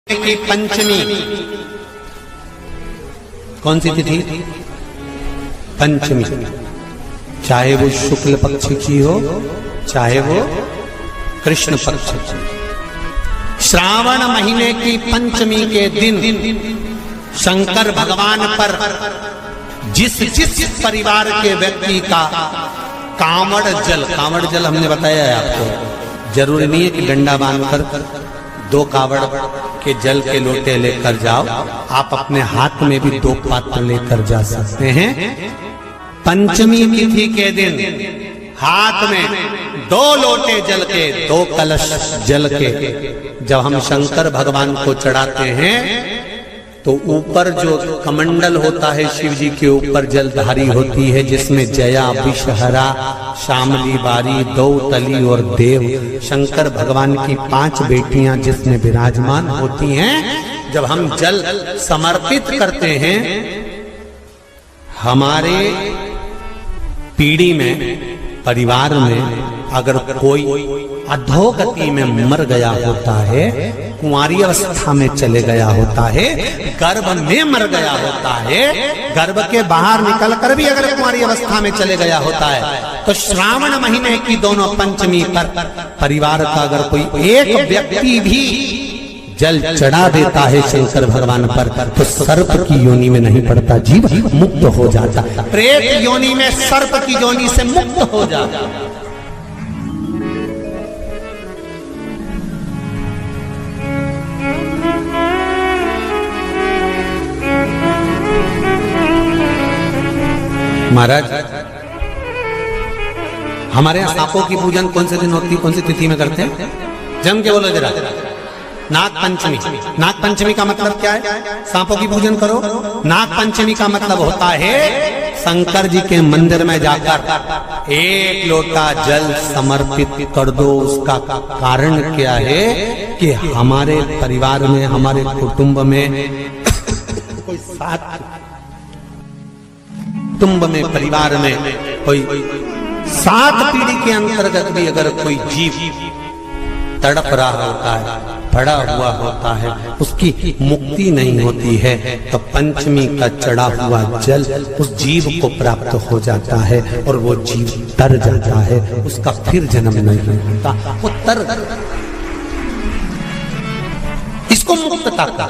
की पंचमी कौन सी तिथि? पंचमी। चाहे वो शुक्ल पक्ष की हो चाहे वो कृष्ण पक्ष की। श्रावण महीने की पंचमी के दिन शंकर भगवान पर जिस जिस परिवार के व्यक्ति का कांवड़ जल हमने बताया है आपको, जरूरी नहीं है कि डंडा बांधकर 2 कावड़ के जल के लोटे लेकर जाओ, आप अपने हाथ में भी 2 पात्र लेकर जा सकते हैं। पंचमी तिथि के दिन हाथ में 2 लोटे जल के, 2 कलश जल के जब हम शंकर भगवान को चढ़ाते हैं तो ऊपर जो कमंडल होता है शिव जी के ऊपर जलधारी होती है, जिसमें जया, विषहरा, शामली बारी, दौतली और देव, शंकर भगवान की 5 बेटियां जिसमें विराजमान होती हैं। जब हम जल समर्पित करते हैं, हमारे पीढ़ी में, परिवार में अगर कोई अधोगति में मर गया होता है, कुंवारी अवस्था में चले गया होता है, गर्भ में मर गया होता है, गर्भ के बाहर निकल कर भी अगर कुंवारी अवस्था में चले गया होता है, तो श्रावण महीने की दोनों पंचमी पर परिवार का अगर कोई एक व्यक्ति भी जल चढ़ा देता है शंकर भगवान पर, तो सर्प की योनि में नहीं पड़ता, जीव मुक्त हो जाता, प्रेत योनि में सर्प की योनि से मुक्त हो जाता। महाराज, हमारे यहाँ सांपों की पूजन कौन से दिन होती है, कौन सी तिथि में करते हैं? जम के बोलो जरा। नाग पंचमी। नाग पंचमी का मतलब क्या है? सांपों की पूजन करो। नाग पंचमी का मतलब होता है शंकर जी के मंदिर में जाकर 1 लोटा जल समर्पित कर दो। उसका कारण क्या है कि हमारे परिवार में, हमारे कुटुंब में कोई कुटुंब में, परिवार में कोई 7 पीढ़ी के अंतर्गत भी अगर कोई जीव तड़प रहा होता है, पड़ा हुआ होता है, उसकी मुक्ति नहीं होती है, तो पंचमी का चढ़ा हुआ जल उस जीव को प्राप्त हो जाता है और वो जीव तर जाता है, उसका फिर जन्म नहीं होता, वो तर, इसको मुक्तता का,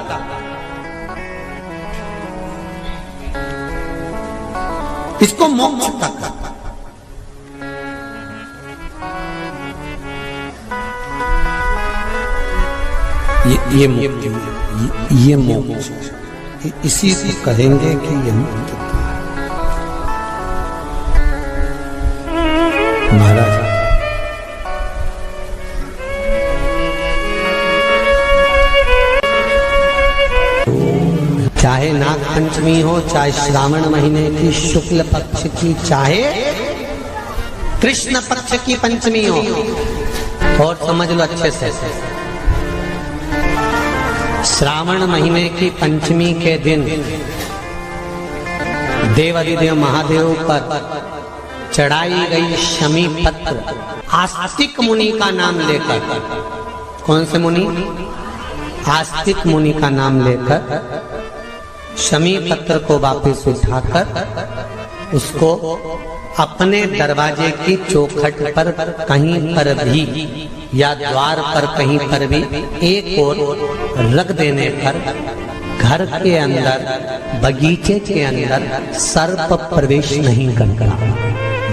इसको मोक्ष का। ये मुक्ति, ये मोक्ष, इसी को कहेंगे कि ये मुक्ति। महाराज, चाहे नाग पंचमी हो, चाहे श्रावण महीने की शुक्ल पक्ष की, चाहे कृष्ण पक्ष की पंचमी हो, और समझ लो अच्छे से, श्रावण महीने की पंचमी के दिन देवाधिदेव महादेव पर चढ़ाई गई शमी पत्र आस्तिक मुनि का नाम लेकर, कौन से मुनि? आस्तिक मुनि का नाम लेकर शमी पत्र को वापस उठाकर उसको अपने दरवाजे की चौखट पर कहीं पर भी या द्वार पर कहीं पर भी एक ओर रख देने पर घर के अंदर, बगीचे के अंदर सर्प प्रवेश नहीं करता।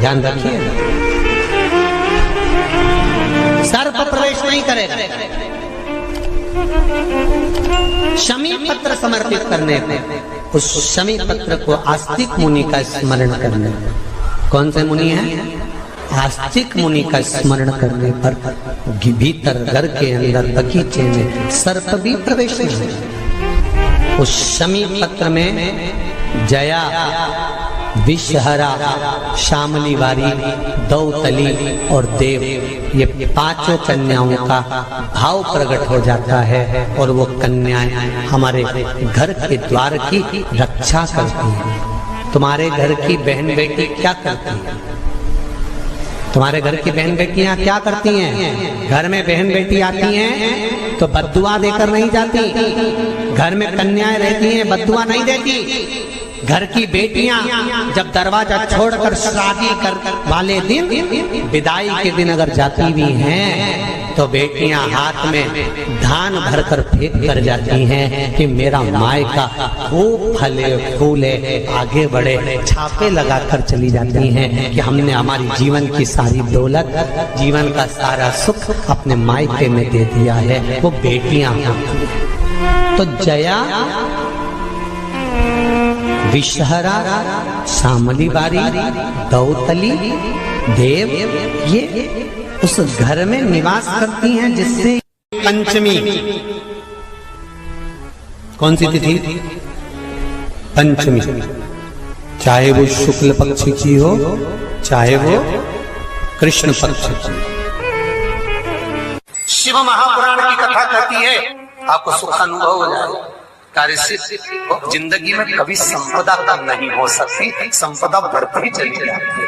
ध्यान रखिए, सर्प प्रवेश नहीं करेगा। शमी पत्र समर्पित करने पर, उस शमी पत्र को आस्तिक मुनि का स्मरण करने, कौन से मुनि हैं? आस्तिक मुनि का स्मरण करने पर भीतर घर के अंदर बगीचे में सर्प भी प्रवेश नहीं। उस शमी पत्र में जया, विषहरा, शामली बारी, दौतली और देव, ये 5 कन्याओं का भाव प्रकट हो जाता है और वो कन्याएं हमारे घर के द्वार की रक्षा करती हैं। तुम्हारे घर की बहन बेटी क्या करती है? तुम्हारे घर की बहन बेटियां क्या करती हैं? घर में बहन बेटी आती हैं तो बद्दुआ देकर नहीं जाती। घर में कन्याएं रहती हैं, बद्दुआ नहीं देती। घर की बेटियां जब दरवाजा छोड़कर शादी कर वाले दिन, विदाई के दिन अगर जाती भी हैं तो बेटियां हाथ में धान भरकर फेंक कर जाती हैं कि मेरा मायका खूब फले फूले आगे बढ़े। छापे लगाकर चली जाती हैं कि हमने हमारी जीवन की सारी दौलत, जीवन का सारा सुख अपने मायके में दे दिया है। वो बेटियां तो जया, विषहरा, शामली बारी, दौतली, देव, ये उस घर में निवास करती हैं जिससे पंचमी। कौन सी तिथि? पंचमी। चाहे वो शुक्ल पक्ष की हो, चाहे वो कृष्ण पक्ष की। शिव महापुराण की कथा कहती है, आपको सुख अनुभव हो जाए। कार्य से जिंदगी में कभी संपदा कम नहीं हो सकती, संपदा बढ़ती ही चली जाती है।